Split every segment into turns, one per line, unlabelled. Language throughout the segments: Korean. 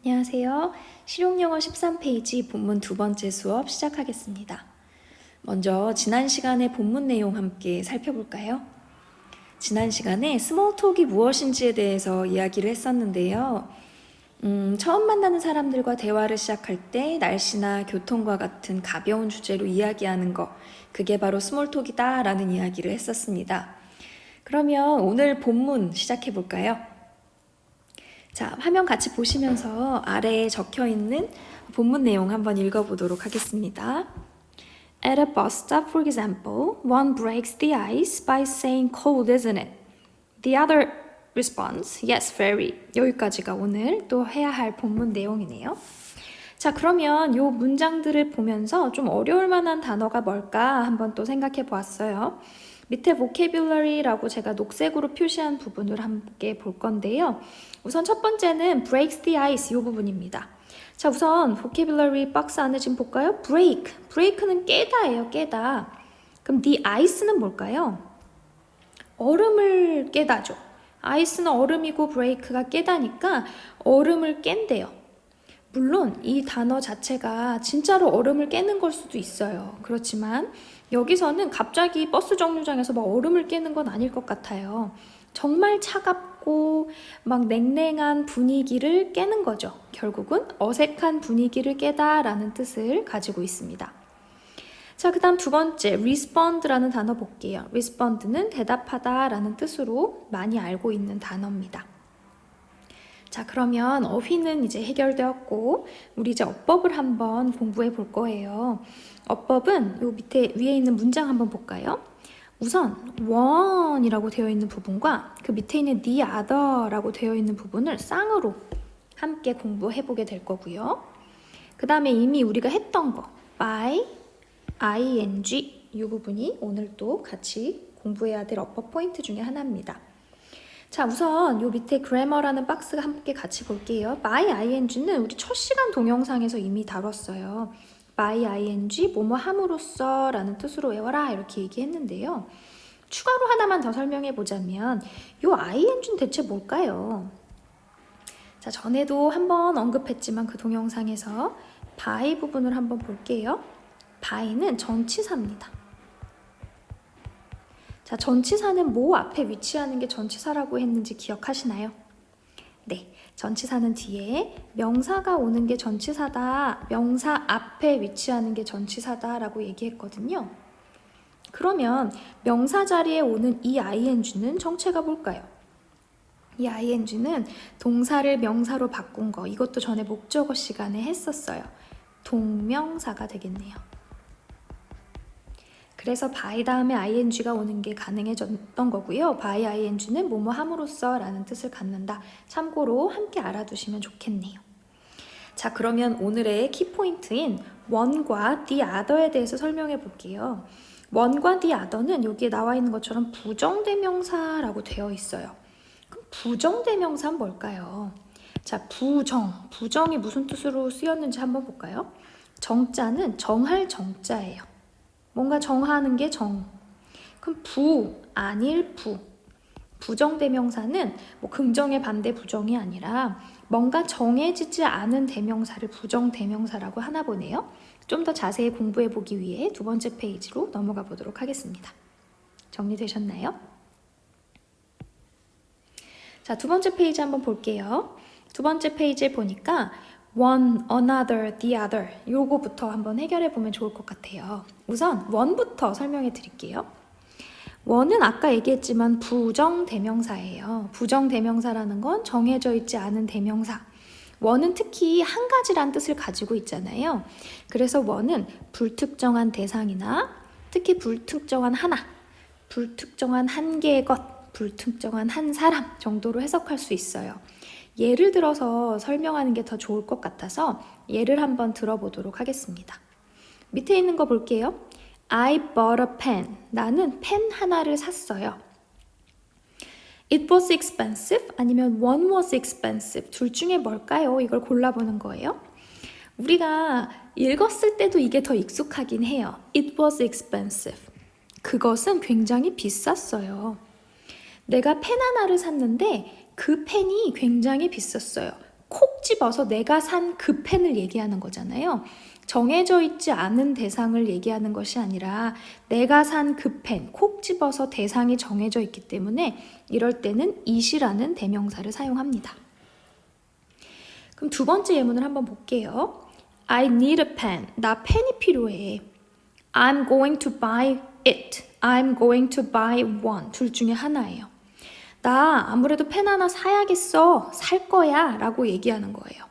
안녕하세요. 실용영어 13페이지 본문 두 번째 수업 시작하겠습니다. 먼저 지난 시간의 본문 내용 함께 살펴볼까요? 지난 시간에 스몰톡이 무엇인지에 대해서 이야기를 했었는데요. 처음 만나는 사람들과 대화를 시작할 때 날씨나 교통과 같은 가벼운 주제로 이야기하는 거, 그게 바로 스몰톡이다 라는 이야기를 했었습니다. 그러면 오늘 본문 시작해볼까요? 자, 화면 같이 보시면서 아래에 적혀 있는 본문 내용 한번 읽어보도록 하겠습니다. At a bus stop, for example, one breaks the ice by saying cold, isn't it? The other responds, yes, very. 여기까지가 오늘 또 해야 할 본문 내용이네요. 자, 그러면 이 문장들을 보면서 좀 어려울 만한 단어가 뭘까 한번 또 생각해 보았어요. 밑에 vocabulary라고 제가 녹색으로 표시한 부분을 함께 볼 건데요. 우선 첫 번째는 breaks the ice 이 부분입니다. 자, 우선 vocabulary 박스 안에 지금 볼까요? break는 깨다예요, 깨다. 그럼 the ice는 뭘까요? 얼음을 깨다죠. ice는 얼음이고 break가 깨다니까 얼음을 깬대요. 물론 이 단어 자체가 진짜로 얼음을 깨는 걸 수도 있어요. 그렇지만 여기서는 갑자기 버스 정류장에서 막 얼음을 깨는 건 아닐 것 같아요. 정말 차갑고 막 냉랭한 분위기를 깨는 거죠. 결국은 어색한 분위기를 깨다라는 뜻을 가지고 있습니다. 자, 그 다음 두 번째, respond라는 단어 볼게요. respond는 대답하다라는 뜻으로 많이 알고 있는 단어입니다. 자, 그러면 어휘는 이제 해결되었고 우리 이제 어법을 한번 공부해 볼 거예요. 어법은 요 밑에 위에 있는 문장 한번 볼까요? 우선 one이라고 되어 있는 부분과 그 밑에 있는 the other라고 되어 있는 부분을 쌍으로 함께 공부해 보게 될 거고요. 그 다음에 이미 우리가 했던 거 by, ing 이 부분이 오늘 또 같이 공부해야 될 어법 포인트 중에 하나입니다. 자, 우선 요 밑에 grammar라는 박스가 함께 같이 볼게요. by ing는 우리 첫 시간 동영상에서 이미 다뤘어요. by ing 뭐뭐 함으로써 라는 뜻으로 외워라 이렇게 얘기했는데요. 추가로 하나만 더 설명해 보자면 요 ing는 대체 뭘까요? 자, 전에도 한번 언급했지만 그 동영상에서 by 부분을 한번 볼게요. by는 전치사입니다. 자, 전치사는 뭐 앞에 위치하는 게 전치사라고 했는지 기억하시나요? 네, 전치사는 뒤에 명사가 오는 게 전치사다, 명사 앞에 위치하는 게 전치사다 라고 얘기했거든요. 그러면 명사 자리에 오는 이 ing는 정체가 뭘까요? 이 ing는 동사를 명사로 바꾼 거, 이것도 전에 목적어 시간에 했었어요. 동명사가 되겠네요. 그래서 by 다음에 ing가 오는 게 가능해졌던 거고요. by ing는 뭐뭐 함으로써 라는 뜻을 갖는다. 참고로 함께 알아두시면 좋겠네요. 자, 그러면 오늘의 키포인트인 one과 the other에 대해서 설명해 볼게요. one과 the other는 여기에 나와 있는 것처럼 부정대명사라고 되어 있어요. 그럼 부정대명사는 뭘까요? 자, 부정이 무슨 뜻으로 쓰였는지 한번 볼까요? 정자는 정할 정자예요. 뭔가 정하는 게 정. 그럼 아닐 부정대명사는 뭐 긍정의 반대 부정이 아니라 뭔가 정해지지 않은 대명사를 부정대명사라고 하나 보네요. 좀 더 자세히 공부해 보기 위해 두 번째 페이지로 넘어가 보도록 하겠습니다. 정리되셨나요? 자, 두 번째 페이지 한번 볼게요. 두 번째 페이지에 보니까 one, another, the other 요거부터 한번 해결해 보면 좋을 것 같아요. 우선 one부터 설명해 드릴게요. one은 아까 얘기했지만 부정대명사예요. 부정대명사라는 건 정해져 있지 않은 대명사. one은 특히 한 가지란 뜻을 가지고 있잖아요. 그래서 one은 불특정한 대상이나 특히 불특정한 하나, 불특정한 한 개의 것, 불특정한 한 사람 정도로 해석할 수 있어요. 예를 들어서 설명하는 게 더 좋을 것 같아서 예를 한번 들어보도록 하겠습니다. 밑에 있는 거 볼게요. I bought a pen. 나는 펜 하나를 샀어요. It was expensive 아니면 one was expensive. 둘 중에 뭘까요? 이걸 골라보는 거예요. 우리가 읽었을 때도 이게 더 익숙하긴 해요. It was expensive. 그것은 굉장히 비쌌어요. 내가 펜 하나를 샀는데 그 펜이 굉장히 비쌌어요. 콕 집어서 내가 산 그 펜을 얘기하는 거잖아요. 정해져 있지 않은 대상을 얘기하는 것이 아니라 내가 산 그 펜, 콕 집어서 대상이 정해져 있기 때문에 이럴 때는 it이라는 대명사를 사용합니다. 그럼 두 번째 예문을 한번 볼게요. I need a pen. 나 펜이 필요해. I'm going to buy it. I'm going to buy one. 둘 중에 하나예요. 나 아무래도 펜 하나 사야겠어. 살 거야. 라고 얘기하는 거예요.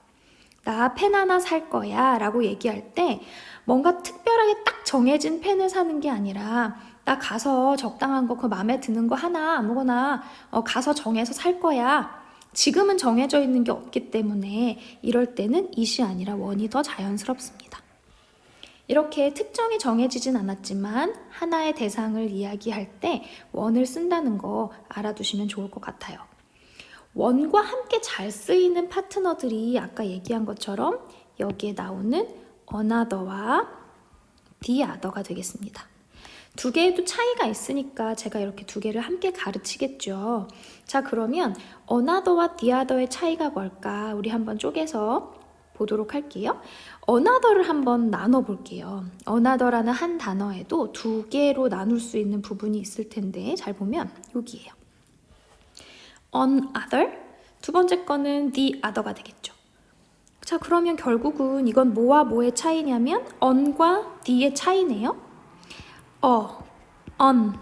나 펜 하나 살 거야. 라고 얘기할 때 뭔가 특별하게 딱 정해진 펜을 사는 게 아니라 나 가서 적당한 거, 그 마음에 드는 거 하나 아무거나 가서 정해서 살 거야. 지금은 정해져 있는 게 없기 때문에 이럴 때는 it이 아니라 one이 더 자연스럽습니다. 이렇게 특정이 정해지진 않았지만 하나의 대상을 이야기할 때 one을 쓴다는 거 알아두시면 좋을 것 같아요. one과 함께 잘 쓰이는 파트너들이 아까 얘기한 것처럼 여기에 나오는 another와 the other가 되겠습니다. 두 개에도 차이가 있으니까 제가 이렇게 두 개를 함께 가르치겠죠. 자, 그러면 another와 the other의 차이가 뭘까? 우리 한번 쪼개서 보도록 할게요. another를 한번 나눠볼게요. another라는 한 단어에도 두 개로 나눌 수 있는 부분이 있을 텐데 잘 보면 여기예요. another, 두 번째 거는 the other가 되겠죠. 자, 그러면 결국은 이건 뭐와 뭐의 차이냐면 on과 the의 차이네요. on,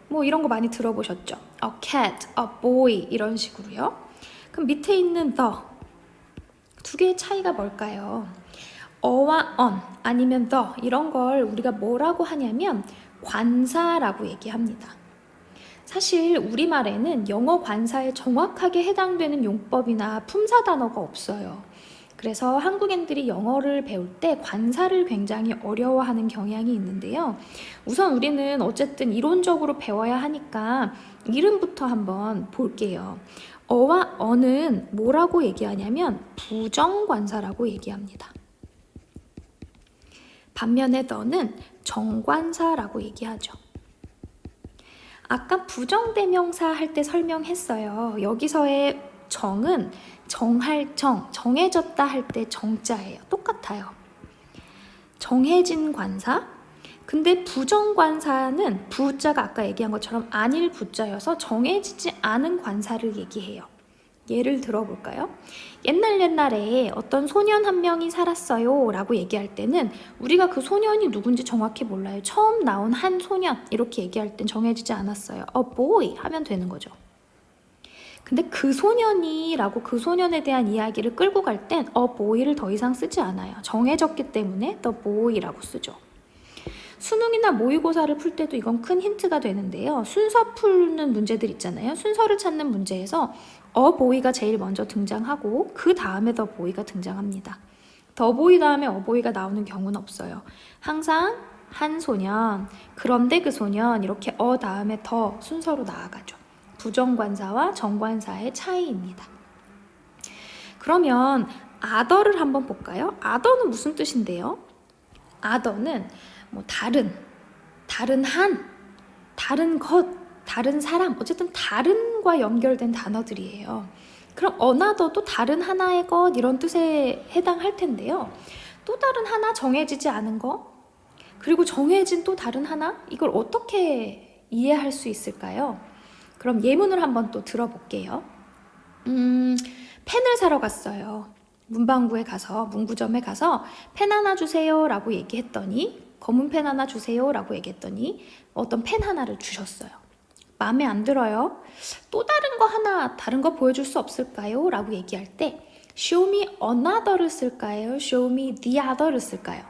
뭐 이런 거 많이 들어보셨죠? A cat, a boy 이런 식으로요. 그럼 밑에 있는 the 두 개의 차이가 뭘까요? 어와 on 아니면 the 이런 걸 우리가 뭐라고 하냐면 관사라고 얘기합니다. 사실 우리말에는 영어 관사에 정확하게 해당되는 용법이나 품사 단어가 없어요. 그래서 한국인들이 영어를 배울 때 관사를 굉장히 어려워하는 경향이 있는데요. 우선 우리는 어쨌든 이론적으로 배워야 하니까 이름부터 한번 볼게요. 어와 어는 뭐라고 얘기하냐면 부정관사라고 얘기합니다. 반면에 더는 정관사라고 얘기하죠. 아까 부정대명사 할 때 설명했어요. 여기서의 정은 정할 정, 정해졌다 할 때 정자예요. 똑같아요. 정해진 관사. 근데 부정관사는 부자가 아까 얘기한 것처럼 아닐 부자여서 정해지지 않은 관사를 얘기해요. 예를 들어볼까요? 옛날에 어떤 소년 한 명이 살았어요 라고 얘기할 때는 우리가 그 소년이 누군지 정확히 몰라요. 처음 나온 한 소년 이렇게 얘기할 땐 정해지지 않았어요. A boy 하면 되는 거죠. 근데 그 소년이 라고 그 소년에 대한 이야기를 끌고 갈 땐 a boy를 더 이상 쓰지 않아요. 정해졌기 때문에 the boy라고 쓰죠. 수능이나 모의고사를 풀 때도 이건 큰 힌트가 되는데요. 순서 푸는 문제들 있잖아요. 순서를 찾는 문제에서 a boy가 제일 먼저 등장하고 그 다음에 the boy가 등장합니다. the boy 다음에 a boy가 나오는 경우는 없어요. 항상 한 소년, 그런데 그 소년 이렇게 a 다음에 the 순서로 나아가죠. 부정관사와 정관사의 차이입니다. 그러면 other를 한번 볼까요? other는 무슨 뜻인데요? other는 뭐 다른 한, 다른 것, 다른 사람, 어쨌든 다른과 연결된 단어들이에요. 그럼 another도 다른 하나의 것 이런 뜻에 해당할 텐데요. 또 다른 하나 정해지지 않은 거, 그리고 정해진 또 다른 하나, 이걸 어떻게 이해할 수 있을까요? 그럼 예문을 한번 또 들어볼게요. 펜을 사러 갔어요. 문방구에 가서, 문구점에 가서 펜 하나 주세요 라고 얘기했더니 검은 펜 하나 주세요 라고 얘기했더니 어떤 펜 하나를 주셨어요. 마음에 안 들어요. 또 다른 거 하나, 다른 거 보여줄 수 없을까요? 라고 얘기할 때 show me another를 쓸까요? show me the other를 쓸까요?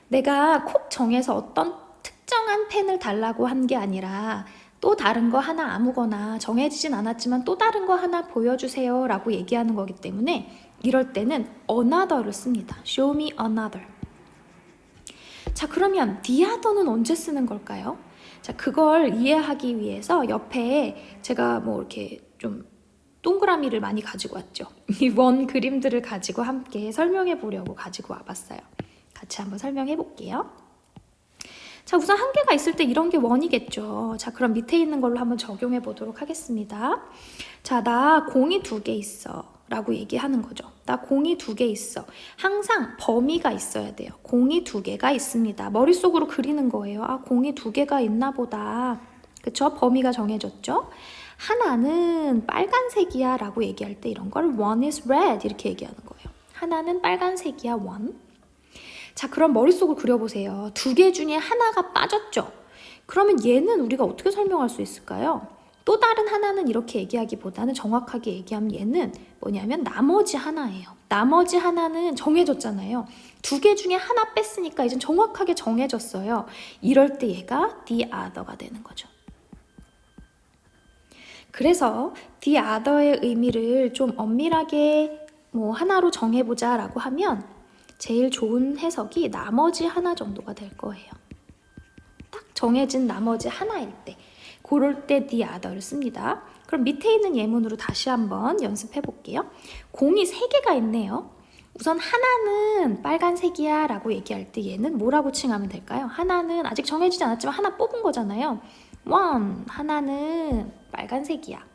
내가 콕 정해서 어떤 특정한 펜을 달라고 한 게 아니라 또 다른 거 하나 아무거나 정해지진 않았지만 또 다른 거 하나 보여주세요 라고 얘기하는 거기 때문에 이럴 때는 another를 씁니다. show me another. 자, 그러면 the other는 언제 쓰는 걸까요? 자, 그걸 이해하기 위해서 옆에 제가 뭐 이렇게 좀 동그라미를 많이 가지고 왔죠. 이 원 그림들을 가지고 함께 설명해 보려고 가지고 와봤어요. 같이 한번 설명해 볼게요. 자, 우선 한 개가 있을 때 이런 게 원이겠죠. 자, 그럼 밑에 있는 걸로 한번 적용해 보도록 하겠습니다. 자, 나 공이 2개 있어. 라고 얘기하는 거죠. 나 공이 2개 있어. 항상 범위가 있어야 돼요. 공이 2개가 있습니다. 머릿속으로 그리는 거예요. 아, 공이 2개가 있나 보다. 그쵸? 범위가 정해졌죠? 하나는 빨간색이야 라고 얘기할 때 이런 걸 one is red 이렇게 얘기하는 거예요. 하나는 빨간색이야, one. 자, 그럼 머릿속을 그려보세요. 2개 중에 하나가 빠졌죠? 그러면 얘는 우리가 어떻게 설명할 수 있을까요? 또 다른 하나는 이렇게 얘기하기보다는 정확하게 얘기하면 얘는 뭐냐면 나머지 하나예요. 나머지 하나는 정해졌잖아요. 2개 중에 하나 뺐으니까 이제 정확하게 정해졌어요. 이럴 때 얘가 the other가 되는 거죠. 그래서 the other의 의미를 좀 엄밀하게 뭐 하나로 정해보자 라고 하면 제일 좋은 해석이 나머지 하나 정도가 될 거예요. 딱 정해진 나머지 하나일 때 그럴 때 the other를 씁니다. 그럼 밑에 있는 예문으로 다시 한번 연습해 볼게요. 공이 3개가 있네요. 우선 하나는 빨간색이야 라고 얘기할 때 얘는 뭐라고 칭하면 될까요? 하나는 아직 정해지지 않았지만 하나 뽑은 거잖아요. one, 하나는 빨간색이야.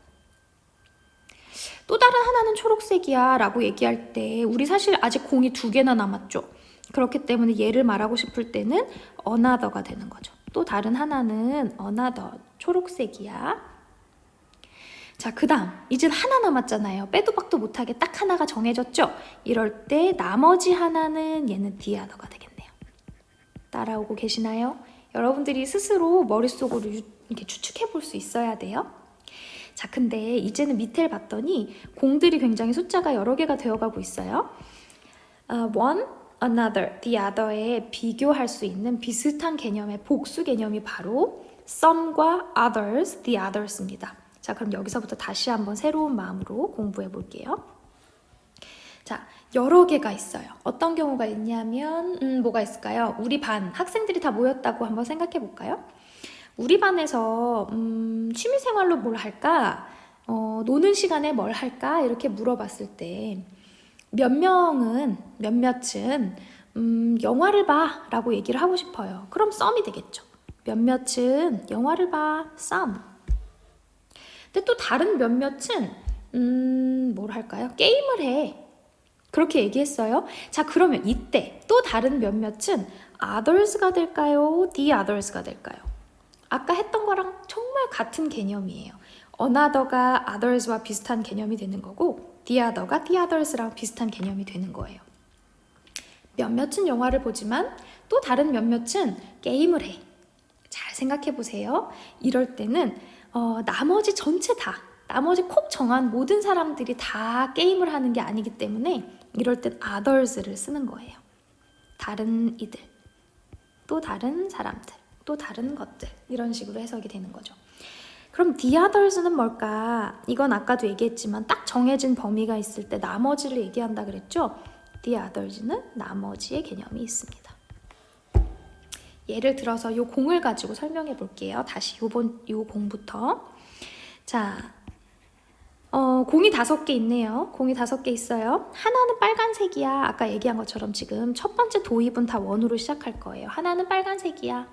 또 다른 하나는 초록색이야 라고 얘기할 때 우리 사실 아직 공이 2개나 남았죠. 그렇기 때문에 얘를 말하고 싶을 때는 another가 되는 거죠. 또 다른 하나는 another, 초록색이야. 자, 그 다음 이제 하나 남았잖아요. 빼도 박도 못하게 딱 하나가 정해졌죠. 이럴 때 나머지 하나는 얘는 the other가 되겠네요. 따라오고 계시나요? 여러분들이 스스로 머릿속으로 이렇게 추측해 볼 수 있어야 돼요. 자, 근데 이제는 밑에를 봤더니 공들이 굉장히 숫자가 여러 개가 되어가고 있어요. one, another, the other에 비교할 수 있는 비슷한 개념의 복수 개념이 바로 some과 others, the others입니다. 자, 그럼 여기서부터 다시 한번 새로운 마음으로 공부해 볼게요. 자, 여러 개가 있어요. 어떤 경우가 있냐면 뭐가 있을까요? 우리 반 학생들이 다 모였다고 한번 생각해 볼까요? 우리 반에서 취미생활로 뭘 할까? 노는 시간에 뭘 할까? 이렇게 물어봤을 때 몇몇은 영화를 봐 라고 얘기를 하고 싶어요. 그럼 썸이 되겠죠. 몇몇은 영화를 봐, 썸. 근데 또 다른 몇몇은 뭘 할까요? 게임을 해. 그렇게 얘기했어요. 자, 그러면 이때 또 다른 몇몇은 others가 될까요? the others가 될까요? 아까 했던 거랑 정말 같은 개념이에요. another가 others와 비슷한 개념이 되는 거고 the other가 the others랑 비슷한 개념이 되는 거예요. 몇몇은 영화를 보지만 또 다른 몇몇은 게임을 해. 잘 생각해 보세요. 이럴 때는 나머지 전체 다, 나머지 콕 정한 모든 사람들이 다 게임을 하는 게 아니기 때문에 이럴 땐 others를 쓰는 거예요. 다른 이들, 또 다른 사람들, 또 다른 것들 이런 식으로 해석이 되는 거죠. 그럼 the others는 뭘까? 이건 아까도 얘기했지만 딱 정해진 범위가 있을 때 나머지를 얘기한다 그랬죠? the others는 나머지의 개념이 있습니다. 예를 들어서 이 공을 가지고 설명해 볼게요. 다시 요 공부터. 자, 공이 5개 있네요. 공이 5개 있어요. 하나는 빨간색이야. 아까 얘기한 것처럼 지금 첫 번째 도입은 다 원으로 시작할 거예요. 하나는 빨간색이야.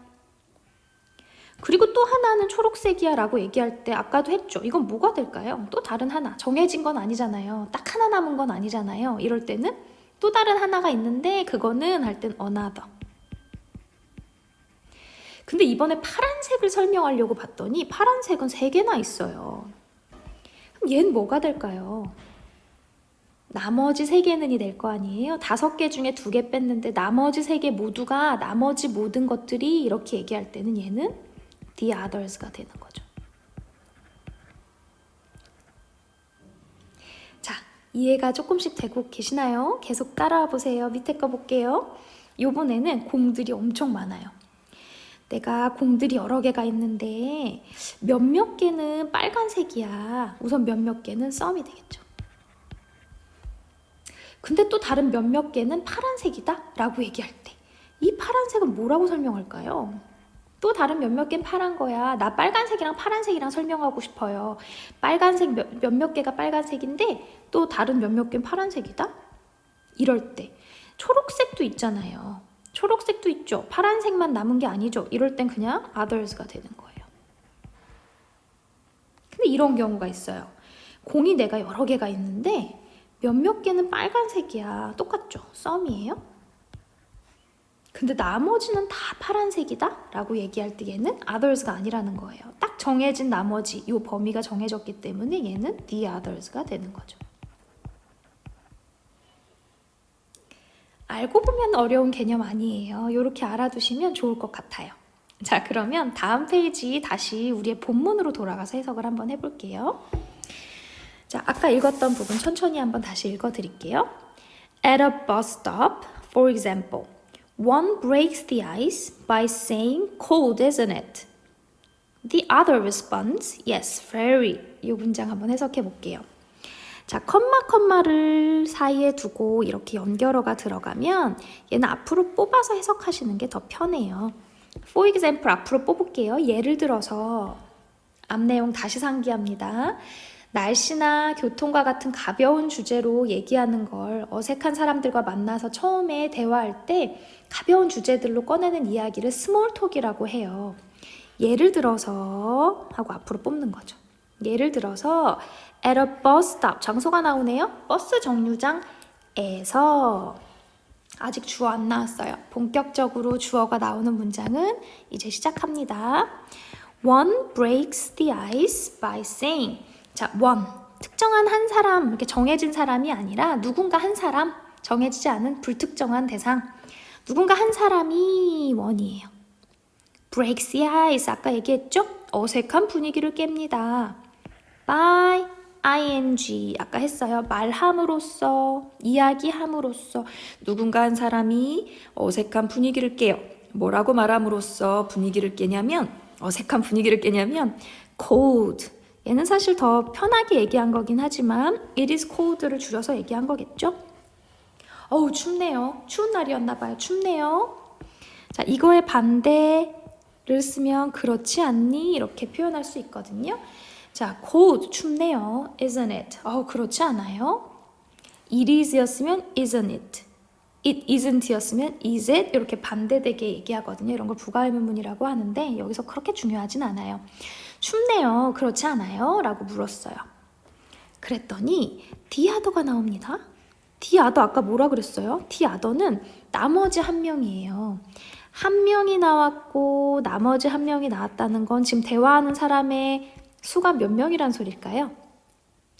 그리고 또 하나는 초록색이야 라고 얘기할 때 아까도 했죠. 이건 뭐가 될까요? 또 다른 하나. 정해진 건 아니잖아요. 딱 하나 남은 건 아니잖아요. 이럴 때는 또 다른 하나가 있는데 그거는 할 땐 another. 근데 이번에 파란색을 설명하려고 봤더니 파란색은 3개나 있어요. 그럼 얘는 뭐가 될까요? 나머지 3개는이 될 거 아니에요? 5개 중에 2개 뺐는데 나머지 3개 모두가 나머지 모든 것들이 이렇게 얘기할 때는 얘는 the others가 되는 거죠. 자, 이해가 조금씩 되고 계시나요? 계속 따라와 보세요. 밑에 거 볼게요. 이번에는 공들이 엄청 많아요. 내가 공들이 여러 개가 있는데 몇몇 개는 빨간색이야. 우선 몇몇 개는 썸이 되겠죠. 근데 또 다른 몇몇 개는 파란색이다 라고 얘기할 때 이 파란색은 뭐라고 설명할까요? 또 다른 몇몇 개는 파란 거야. 나 빨간색이랑 파란색이랑 설명하고 싶어요. 빨간색 몇몇 개가 빨간색인데 또 다른 몇몇 개는 파란색이다? 이럴 때 초록색도 있잖아요. 초록색도 있죠. 파란색만 남은 게 아니죠. 이럴 땐 그냥 others가 되는 거예요. 근데 이런 경우가 있어요. 공이 내가 여러 개가 있는데 몇몇 개는 빨간색이야. 똑같죠? some이에요. 근데 나머지는 다 파란색이다? 라고 얘기할 때 얘는 others가 아니라는 거예요. 딱 정해진 나머지, 이 범위가 정해졌기 때문에 얘는 the others가 되는 거죠. 알고 보면 어려운 개념 아니에요. 이렇게 알아두시면 좋을 것 같아요. 자, 그러면 다음 페이지 다시 우리의 본문으로 돌아가서 해석을 한번 해볼게요. 자, 아까 읽었던 부분 천천히 한번 다시 읽어드릴게요. At a bus stop, for example, one breaks the ice by saying cold, isn't it? The other responds, yes, very. 이 문장 한번 해석해 볼게요. 자, 컴마를 사이에 두고 이렇게 연결어가 들어가면 얘는 앞으로 뽑아서 해석하시는 게 더 편해요. For example, 앞으로 뽑을게요. 예를 들어서 앞 내용 다시 상기합니다. 날씨나 교통과 같은 가벼운 주제로 얘기하는 걸 어색한 사람들과 만나서 처음에 대화할 때 가벼운 주제들로 꺼내는 이야기를 스몰톡이라고 해요. 예를 들어서 하고 앞으로 뽑는 거죠. 예를 들어서 at a bus stop, 장소가 나오네요. 버스 정류장에서. 아직 주어 안 나왔어요. 본격적으로 주어가 나오는 문장은 이제 시작합니다. One breaks the ice by saying. 자, one. 특정한 한 사람, 이렇게 정해진 사람이 아니라 누군가 한 사람, 정해지지 않은 불특정한 대상. 누군가 한 사람이 one이에요. breaks the ice, 아까 얘기했죠? 어색한 분위기를 깹니다. by ing, 아까 했어요. 말함으로써, 이야기함으로써 누군가 한 사람이 어색한 분위기를 깨요. 뭐라고 말함으로써 분위기를 깨냐면, 어색한 분위기를 깨냐면 cold. 얘는 사실 더 편하게 얘기한 거긴 하지만 it is cold를 줄여서 얘기한 거겠죠? 어우, 춥네요. 추운 날이었나 봐요. 춥네요. 자, 이거의 반대를 쓰면 그렇지 않니? 이렇게 표현할 수 있거든요. 자, cold, 춥네요. Isn't it? 그렇지 않아요? It is였으면 isn't it? It isn't 였으면 is it? 이렇게 반대되게 얘기하거든요. 이런 걸 부가의문문이라고 하는데 여기서 그렇게 중요하진 않아요. 춥네요. 그렇지 않아요? 라고 물었어요. 그랬더니 the other가 나옵니다. the other 아까 뭐라 그랬어요? the other는 나머지 한 명이에요. 한 명이 나왔고 나머지 한 명이 나왔다는 건 지금 대화하는 사람의 수가 몇 명이란 소릴까요?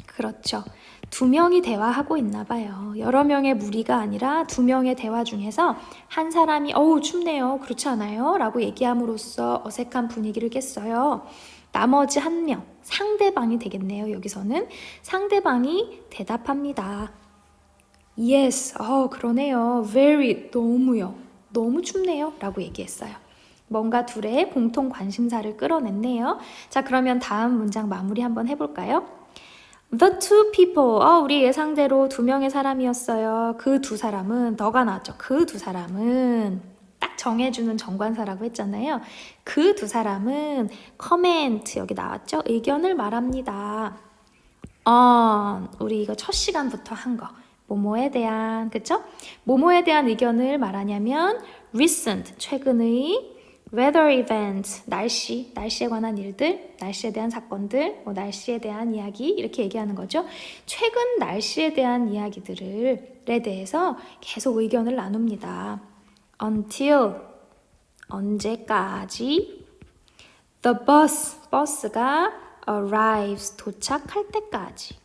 그렇죠. 2명이 대화하고 있나 봐요. 여러 명의 무리가 아니라 2명의 대화 중에서 한 사람이 어우 춥네요. 그렇지 않아요? 라고 얘기함으로써 어색한 분위기를 깼어요. 나머지 한 명, 상대방이 되겠네요. 여기서는 상대방이 대답합니다. Yes, 그러네요. Very, 너무요. 너무 춥네요. 라고 얘기했어요. 뭔가 둘의 공통 관심사를 끌어냈네요. 자, 그러면 다음 문장 마무리 한번 해볼까요? The two people, 우리 예상대로 2명의 사람이었어요. 그 두 사람은, 더가 나왔죠. 그 두 사람은 딱 정해주는 정관사라고 했잖아요. 그 두 사람은 comment, 여기 나왔죠? 의견을 말합니다. 우리 이거 첫 시간부터 한 거. 뭐뭐에 대한, 그쵸? 뭐뭐에 대한 의견을 말하냐면 recent, 최근의 weather events, 날씨에 관한 일들, 날씨에 대한 사건들, 날씨에 대한 이야기 이렇게 얘기하는 거죠. 최근 날씨에 대한 이야기들에 대해서 계속 의견을 나눕니다. Until, 언제까지 the 버스가 arrives, 도착할 때까지.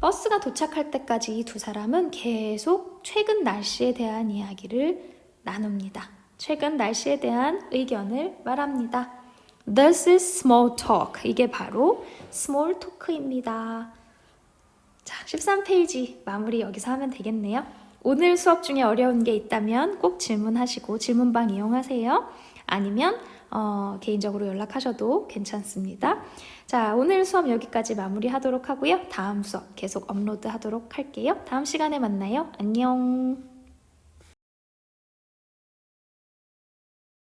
버스가 도착할 때까지 이 두 사람은 계속 최근 날씨에 대한 이야기를 나눕니다. 최근 날씨에 대한 의견을 말합니다. This is small talk. 이게 바로 small talk입니다. 자, 13페이지 마무리 여기서 하면 되겠네요. 오늘 수업 중에 어려운 게 있다면 꼭 질문하시고 질문방 이용하세요. 아니면 개인적으로 연락하셔도 괜찮습니다. 자, 오늘 수업 여기까지 마무리하도록 하고요. 다음 수업 계속 업로드하도록 할게요. 다음 시간에 만나요. 안녕.